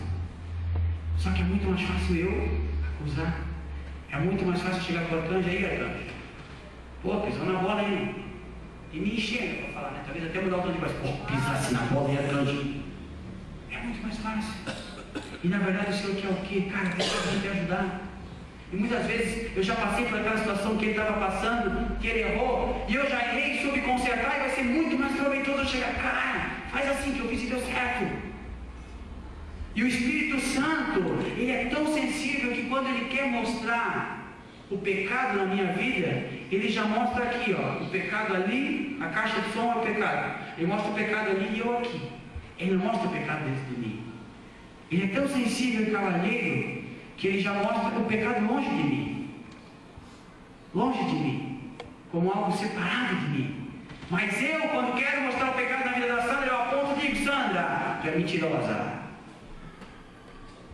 Só que é muito mais fácil eu acusar. É muito mais fácil chegar para o arcanjo aí, arcanjo. Pô, pisou na bola aí. E me enchendo para falar, né? Talvez até mudar o tom de voz. Pô, pisasse na bola e arcanjo. É muito mais fácil. E na verdade o Senhor quer o quê? Cara, quer te ajudar. E muitas vezes eu já passei por aquela situação que ele estava passando, que ele errou, e eu já errei e soube consertar, e vai ser muito mais proveitoso eu chegar, cara, faz assim que eu fiz e deu certo. E o Espírito Santo, ele é tão sensível que quando ele quer mostrar o pecado na minha vida, ele já mostra aqui, ó, o pecado ali, a caixa de som é o pecado. Ele mostra o pecado ali e eu aqui. Ele não mostra o pecado dentro de mim. Ele é tão sensível e cavalheiro que ele já mostra o pecado longe de mim. Longe de mim. Como algo separado de mim. Mas eu, quando quero mostrar o pecado na vida da Sandra, eu aponto e digo, Sandra, tu é mentirosa.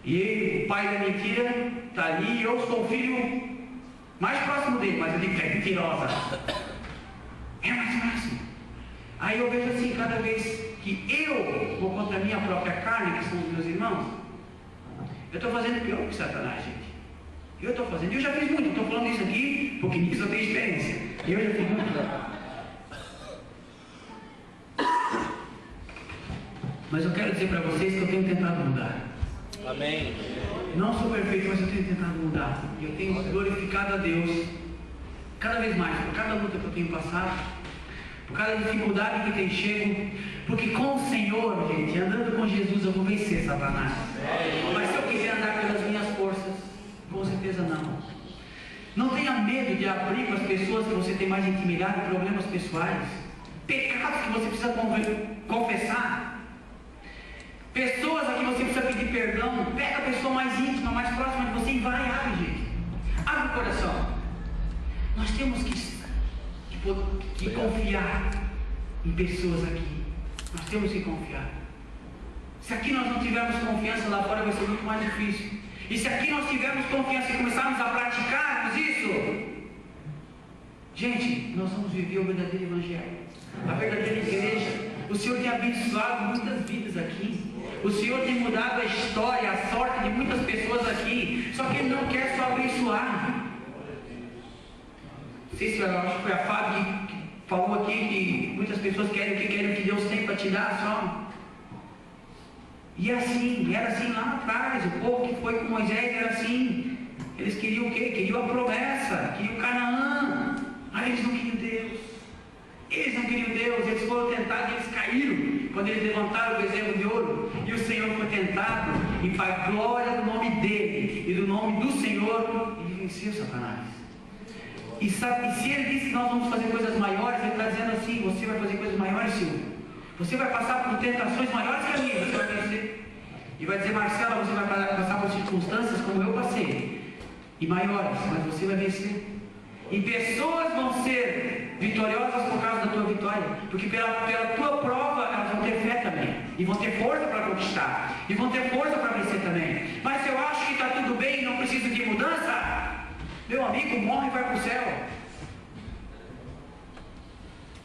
E o pai da mentira está ali e eu sou o filho mais próximo dele, mas eu digo que é mentirosa. É mais fácil. Aí eu vejo assim, cada vez que eu vou contra a minha própria carne, que são os meus irmãos, eu estou fazendo pior que Satanás, gente. Eu estou fazendo, eu já fiz muito, estou falando isso aqui, porque nisso eu tenho experiência. Eu já fiz muito. Mas eu quero dizer para vocês que eu tenho tentado mudar. Amém. Não sou perfeito, mas eu tenho tentado mudar. E eu tenho glorificado a Deus cada vez mais, por cada luta que eu tenho passado, por cada dificuldade que tem chego, porque com o Senhor, gente, andando com Jesus, eu vou vencer Satanás. Mas se eu quiser andar pelas minhas forças, com certeza não. Não tenha medo de abrir com as pessoas que você tem mais intimidade, problemas pessoais, pecados que você precisa confessar, pessoas a quem você precisa pedir perdão. Pega a pessoa mais íntima, mais próxima de você e vai, abre, gente. Abre o coração. Nós temos que confiar em pessoas aqui. Nós temos que confiar. Se aqui nós não tivermos confiança, lá fora vai ser muito mais difícil. E se aqui nós tivermos confiança e começarmos a praticarmos isso, gente, nós vamos viver o verdadeiro evangelho, a verdadeira igreja. O Senhor tem abençoado muitas vidas aqui. O Senhor tem mudado a história, a sorte de muitas pessoas aqui. Só que Ele não quer só abençoar. Não sei se eu acho que foi a Fábio que falou aqui que muitas pessoas querem o que Deus tem para te dar só. E assim, era assim lá atrás. O povo que foi com Moisés era assim. Eles queriam o quê? Queriam a promessa, queriam Canaã. Mas eles não queriam Deus. Eles não queriam Deus. Eles foram tentados e eles caíram quando eles levantaram o bezerro de ouro. E o Senhor foi tentado, e para a glória do nome dele e do nome do Senhor, ele venceu Satanás. E se ele disse que nós vamos fazer coisas maiores, ele está dizendo assim: você vai fazer coisas maiores, Senhor. Você vai passar por tentações maiores que a minha, você vai vencer. E vai dizer: Marcela, você vai passar por circunstâncias como eu passei, e maiores, mas você vai vencer. E pessoas vão ser vitoriosas por causa da tua vitória, porque pela tua prova elas vão ter fé também, e vão ter força para conquistar, e vão ter força para vencer também. Mas se eu acho que está tudo bem e não preciso de mudança, meu amigo, morre e vai para o céu.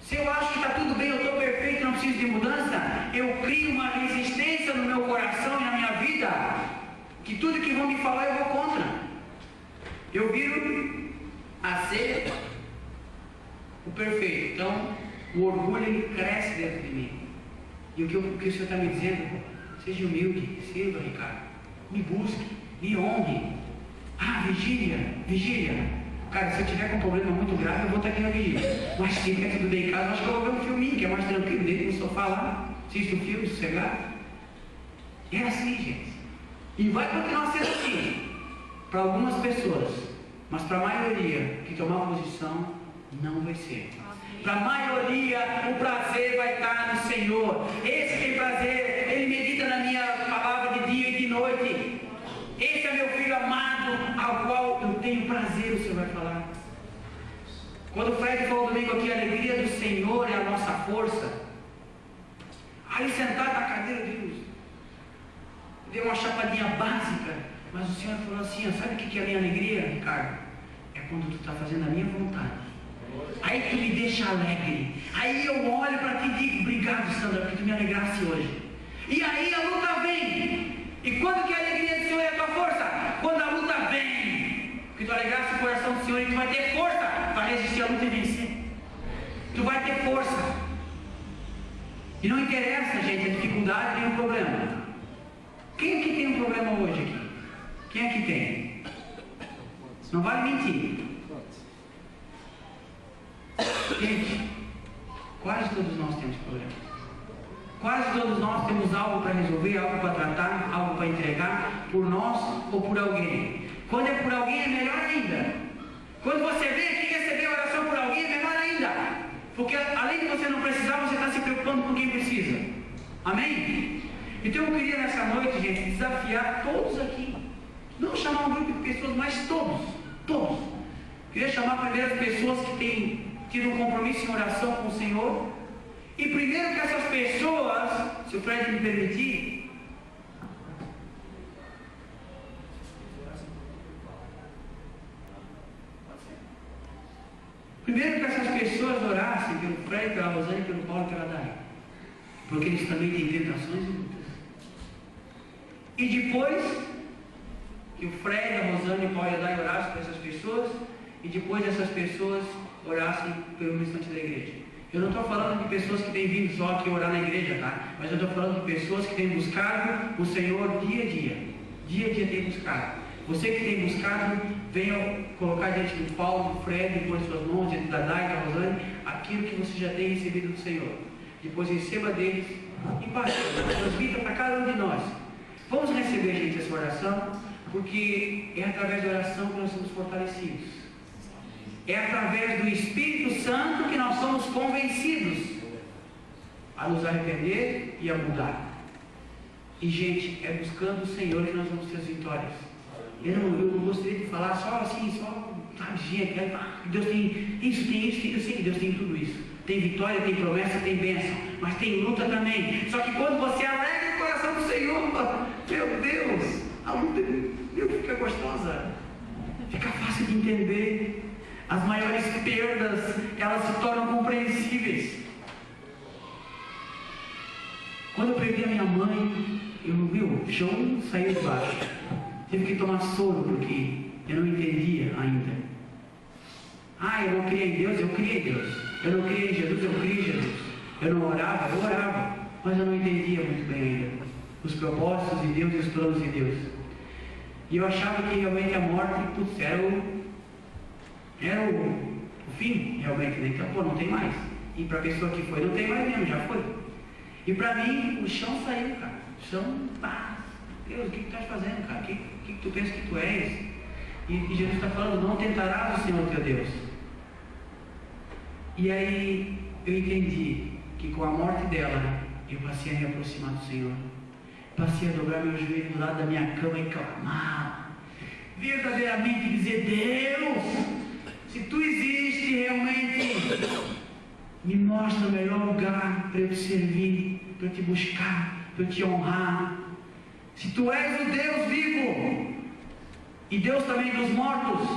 Se eu acho que está tudo bem, eu estou perfeito, não preciso de mudança, eu crio uma resistência no meu coração e na minha vida, que tudo que vão me falar eu vou contra. Eu viro a ser o perfeito. Então, o orgulho ele cresce dentro de mim. E o que o Senhor está me dizendo: seja humilde, sirva, Ricardo, me busque, me honre. Vigília. Cara, se eu tiver com um problema muito grave, eu vou estar aqui na vigília. Mas se ficar tudo bem em casa, eu acho que eu vou ver um filminho, que é mais tranquilo, dentro do sofá lá, assiste o filme, sossegado. É assim, gente. E vai continuar sendo assim para algumas pessoas, mas para a maioria que tomar posição, não vai ser. Para a maioria, o prazer vai estar no Senhor. Esse tem prazer, ele medita na minha palavra de dia e de noite. Esse é meu filho amado, ao qual eu tenho prazer, o Senhor vai falar. Quando o Fred falou domingo aqui, a alegria do Senhor é a nossa força. Aí sentado na cadeira, Deus deu uma chapadinha básica, mas o Senhor falou assim: sabe o que é a minha alegria, Ricardo? É quando tu está fazendo a minha vontade. Aí tu me deixa alegre. Aí eu olho para ti e digo: obrigado, Sandra, porque tu me alegrasse hoje. E aí a luta vem. E quando que a alegria do Senhor é a tua força? Quando a luta vem. Porque tu alegrasse o coração do Senhor e tu vai ter força para resistir à luta e vencer. Tu vai ter força. E não interessa, gente, a dificuldade nem o problema. Quem aqui tem um problema hoje aqui? Quem aqui tem? Não vale mentir. Gente, quase todos nós temos problema. Quase todos nós temos algo para resolver, algo para tratar, algo para entregar, por nós ou por alguém. Quando é por alguém é melhor ainda. Quando você vem aqui receber oração por alguém é melhor ainda. Porque além de você não precisar, você está se preocupando com quem precisa. Amém? Então eu queria nessa noite, gente, desafiar todos aqui. Não chamar um grupo de pessoas, mas todos. Queria chamar primeiro as pessoas que têm tido um compromisso em oração com o Senhor. E primeiro que essas pessoas, se o Fred me permitir, primeiro que essas pessoas orassem pelo Fred, pela Rosane, pelo Paulo e pela Dai, porque eles também têm tentações e lutas. E depois que o Fred, a Rosane, o Paulo e a Dai orassem por essas pessoas, e depois essas pessoas orassem pelo restante da igreja. Eu não estou falando de pessoas que têm vindo só aqui orar na igreja, tá? Mas eu estou falando de pessoas que têm buscado o Senhor dia a dia. Dia a dia tem buscado. Você que tem buscado, venha colocar diante do Paulo, do Fred, depois de suas mãos, diante da Dai, da Rosane, aquilo que você já tem recebido do Senhor. Depois receba deles e passe, transmita para cada um de nós. Vamos receber, gente, essa oração, porque é através da oração que nós somos fortalecidos. É através do Espírito Santo que nós somos convencidos a nos arrepender e a mudar. E gente, é buscando o Senhor que nós vamos ter as vitórias. Eu não gostaria de falar só assim, Deus tem isso, tem isso, eu sei que Deus tem tudo isso. Tem vitória, tem promessa, tem bênção, mas tem luta também. Só que quando você alegra o coração do Senhor, meu Deus, a luta fica gostosa, fica fácil de entender. As maiores perdas, elas se tornam compreensíveis. Quando eu perdi a minha mãe, o chão saiu de baixo. Tive que tomar soro porque eu não entendia ainda. Eu não criei em Deus, eu criei em Deus. Eu não criei em Jesus, eu criei em Jesus. Eu não orava, eu orava, mas eu não entendia muito bem ainda os propósitos de Deus e os planos de Deus. E eu achava que realmente a morte, era o fim, realmente, né? Então, não tem mais. E para a pessoa que foi, não tem mais mesmo, já foi. E para mim, o chão saiu, cara. O chão, Deus, o que tu estás fazendo, cara? O que tu pensa que tu és? E Jesus está falando, não tentarás o Senhor teu Deus. E aí, eu entendi que com a morte dela, eu passei a me aproximar do Senhor. Passei a dobrar meu joelho do lado da minha cama e clamar. Verdadeiramente dizer, Deus, se tu existe realmente, me mostra o melhor lugar para eu te servir, para eu te buscar, para eu te honrar. Se tu és o Deus vivo, e Deus também dos mortos,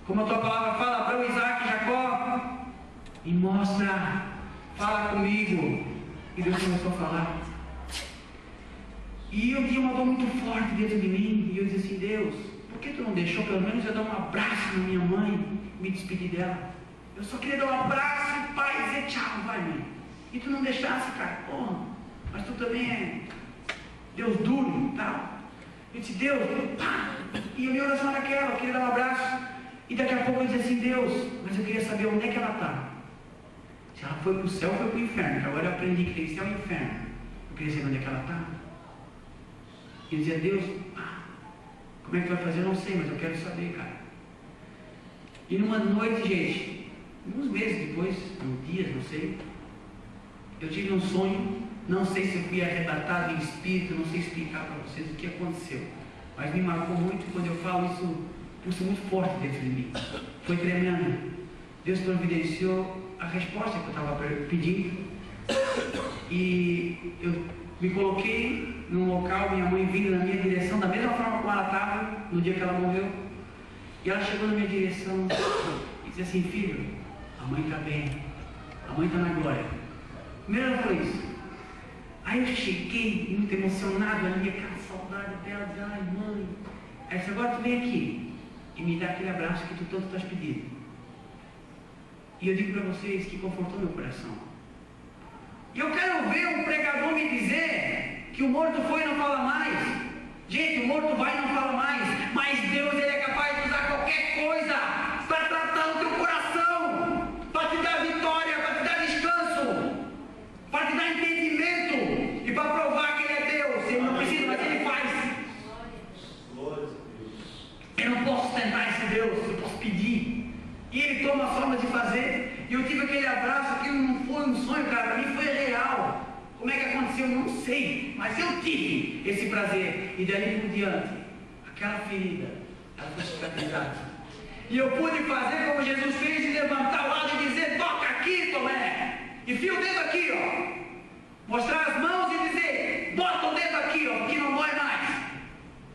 como a tua palavra fala, Abraão, Isaac e Jacó, me mostra, fala comigo. E Deus começou a falar. E eu tinha uma dor muito forte dentro de mim, e eu disse assim, Deus, por que tu não deixou pelo menos eu dar um abraço na minha mãe, me despedir dela? Eu só queria dar um abraço, pai, dizer tchau, vai, mãe. E tu não deixasse, cara, mas tu também é Deus duro e tal. Eu disse, Deus, e a minha oração era aquela, eu queria dar um abraço. E daqui a pouco eu disse assim, Deus, mas eu queria saber onde é que ela está. Se ela foi para o céu, foi para o inferno, que agora eu aprendi que tem céu e inferno. Eu queria saber onde é que ela está. E eu dizia, Deus, como é que tu vai fazer? Eu não sei, mas eu quero saber, cara. E numa noite, gente, uns meses depois, dias, não sei, eu tive um sonho, não sei se eu fui arrebatado em espírito, não sei explicar para vocês o que aconteceu, mas me marcou muito. Quando eu falo isso, pulsa muito forte dentro de mim, foi tremendo. Deus providenciou a resposta que eu estava pedindo, e eu me coloquei num local, minha mãe vindo na minha direção, da mesma forma como ela estava no dia que ela morreu, e ela chegou na minha direção e disse assim, filho, a mãe está bem, a mãe está na glória. Primeiro ela falou isso. Aí eu cheguei muito emocionado ali, aquela saudade dela, dizendo, ai mãe, aí disse, agora tu vem aqui e me dá aquele abraço que tu tanto estás pedindo. E eu digo para vocês que confortou meu coração. E eu quero ver um pregador me dizer que o morto foi e não fala mais. Gente, o morto vai e não fala mais, mas Deus, Ele é capaz de usar qualquer coisa para tratar o teu coração, para te dar vitória, para te dar descanso, para te dar entendimento e para provar que Ele é Deus. Ele não precisa, mas Ele faz. Eu não posso tentar esse Deus, eu posso pedir. E Ele toma a forma de fazer. E eu tive aquele abraço, aquilo não foi um sonho, cara, para mim foi real. Como é que aconteceu? Eu não sei, mas eu tive esse prazer. E dali por diante, aquela ferida, ela foi cicatrizada. E eu pude fazer como Jesus fez, de levantar o lado e dizer, toca aqui, Tomé. Enfia o dedo aqui, ó. Mostrar as mãos e dizer, bota o dedo aqui, ó, porque não dói mais.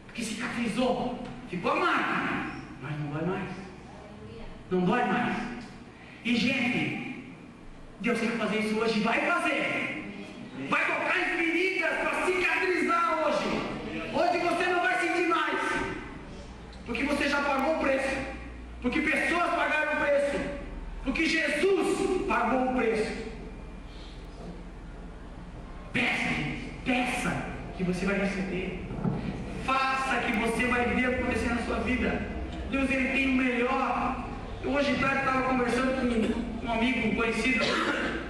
Porque cicatrizou. Ficou a marca, mas não dói mais. Não dói mais. E gente, Deus quer fazer isso hoje, vai fazer. Vai tocar em feridas para cicatrizar hoje. Hoje você não vai sentir mais, porque você já pagou o preço, porque pessoas pagaram o preço, porque Jesus pagou o preço. Peça, gente, peça que você vai receber. Faça que você vai ver acontecer na sua vida. Deus, Ele tem o melhor. Eu hoje de tarde estava conversando com um amigo, um conhecido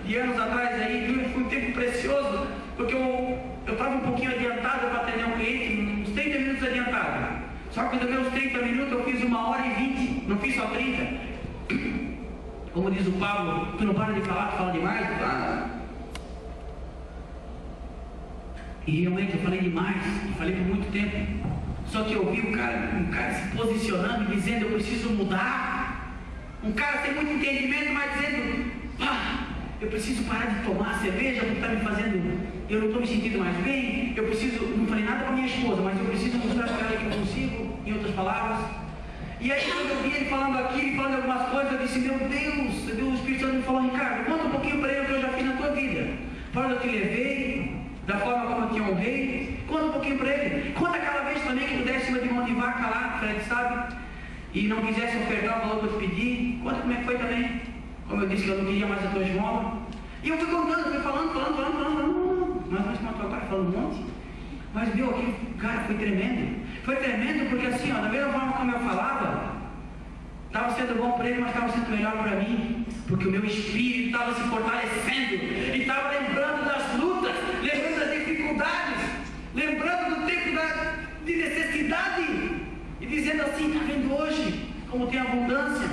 de anos atrás aí, foi um tempo precioso, porque eu estava um pouquinho adiantado para atender um cliente, uns 30 minutos adiantado. Só que quando eu dei uns 30 minutos, eu fiz 1h20, não fiz só 30. Como diz o Paulo, tu não para de falar, tu fala demais? E realmente eu falei demais, falei por muito tempo. Só que eu vi um cara se posicionando e dizendo, eu preciso mudar. Um cara sem muito entendimento, mas dizendo, eu preciso parar de tomar cerveja porque está me fazendo, eu não estou me sentindo mais bem. Eu preciso, não falei nada para minha esposa, mas eu preciso mostrar para ela que eu consigo, em outras palavras. E aí quando eu vi ele falando aquilo, falando algumas coisas, eu disse, meu Deus, o Espírito Santo me falou, Ricardo, conta um pouquinho para ele o que eu já fiz na tua vida. Fala do que levei, da forma como eu te honrei. Conta um pouquinho para ele. Conta aquela vez também que tu desse uma de mão de vaca lá, Fred, sabe? E não quisesse ofertar o valor que eu te pedi. Conta como é que foi também. Como eu disse que eu não queria mais a tua esmola. E eu fui contando, fui falando. Mas como eu estou agora falando um monte. Mas viu, aquilo, cara, foi tremendo. Foi tremendo porque assim, ó, da mesma forma como eu falava, estava sendo bom para ele, mas estava sendo melhor para mim. Porque o meu espírito estava se fortalecendo. E estava lembrando das lutas, lembrando das dificuldades, lembrando do tempo de necessidade. E dizendo assim, está vendo hoje como tem abundância?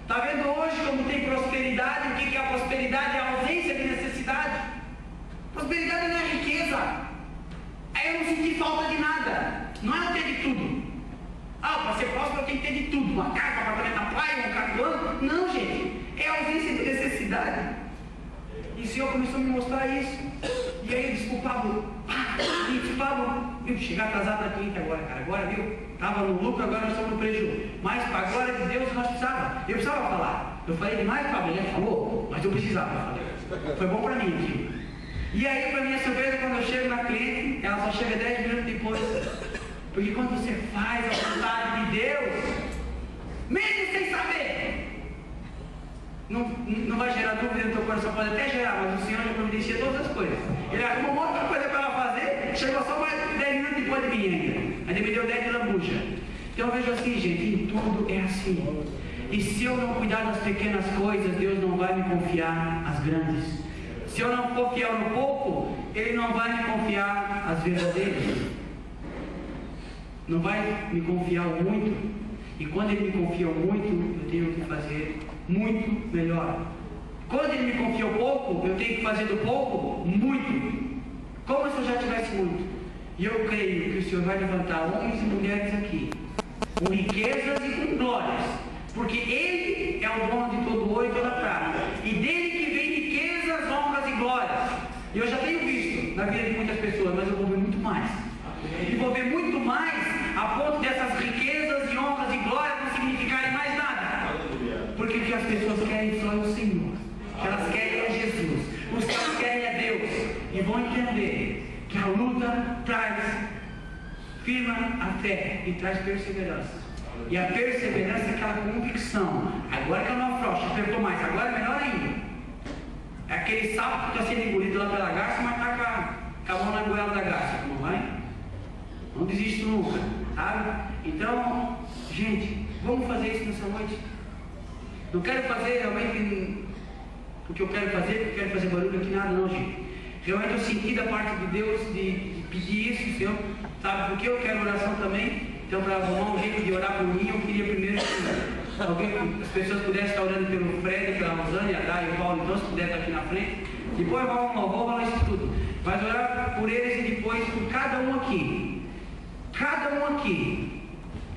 Está vendo hoje como tem prosperidade? O que é a prosperidade? É a ausência de necessidade. Prosperidade não é riqueza. Aí eu não senti falta de nada. Não é eu ter de tudo. Para ser próspero eu tenho que ter de tudo. Uma casa, um apartamento na praia, um carro do ano. Não, gente. É a ausência de necessidade. E o Senhor começou a me mostrar isso. E aí eu disse, Pablo, viu, chegar atrasado na cliente agora, viu? Estava no lucro, agora nós estamos no prejuízo. Mas para a glória de Deus nós precisávamos. Eu precisava falar. Eu falei demais, Pablo, ele falou, mas eu precisava falar. Foi bom para mim aqui. E aí, para minha surpresa, quando eu chego na cliente, ela só chega 10 minutos depois. Porque quando você faz a vontade de Deus, mesmo sem saber, não vai gerar dúvida no teu coração, pode até gerar, mas o Senhor já providencia todas as coisas. Ele arruma um monte de coisa para ela fazer, chegou só mais 10 minutos depois de mim ainda. Ainda me deu 10 de lambuja. Então eu vejo assim, gente, em tudo é assim. E se eu não cuidar das pequenas coisas, Deus não vai me confiar as grandes. Se eu não for fiel no pouco, Ele não vai me confiar as verdadeiras. Não vai me confiar o muito. E quando Ele me confia o muito, eu tenho que fazer muito melhor. Quando Ele me confia o pouco, eu tenho que fazer do pouco muito. Como se eu já tivesse muito. E eu creio que o Senhor vai levantar homens e mulheres aqui, com riquezas e com glórias. Porque Ele é o dono de todo ouro e toda prata. E dele que vem riquezas, honras e glórias. E eu já tenho visto na vida de muitas pessoas, mas eu vou ver muito mais. E vou ver muito mais a ponto dessas riquezas e honras e glórias não significarem mais nada. Porque o que as pessoas querem só é o Senhor. O que elas querem é Jesus. O que elas querem é Deus. E vão entender que a luta firma a fé e traz perseverança. E a perseverança é aquela convicção. Agora que eu não afrouxo, apertou mais, agora é melhor ainda. É aquele sapo que está sendo engolido lá pela garça, mas está com a mão na goela da garça. Não vai? Não desiste nunca, sabe? Então, gente, vamos fazer isso nessa noite. Não quero fazer realmente o que eu quero fazer, porque eu quero fazer barulho aqui, nada não, gente. Realmente eu senti da parte de Deus de pedir isso, Senhor, sabe? Porque eu quero oração também. Então, para arrumar um jeito de orar por mim, eu queria primeiro que as pessoas pudessem estar orando pelo Fred, pela Rosane, a Dai e o Paulo, então, se puder estar aqui na frente. Depois vou falar isso tudo. Mas orar por eles e depois por cada um aqui. Cada um aqui.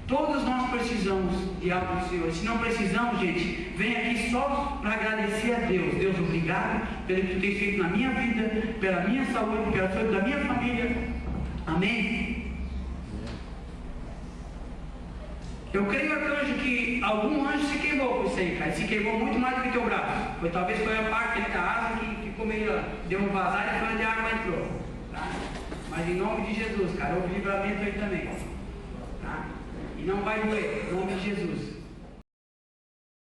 Todos nós precisamos de algo do Senhor. Se não precisamos, gente, vem aqui só para agradecer a Deus. Deus, obrigado pelo que tu tens feito na minha vida, pela minha saúde, pela saúde da minha família. Amém? Eu creio até hoje que algum anjo se queimou com isso aí, cara. Se queimou muito mais do que teu braço. Talvez foi a parte da asa que ficou meio, deu um vazar e foi onde a água entrou. Tá? Mas em nome de Jesus, cara, houve livramento aí também. Tá? E não vai doer, em nome de Jesus.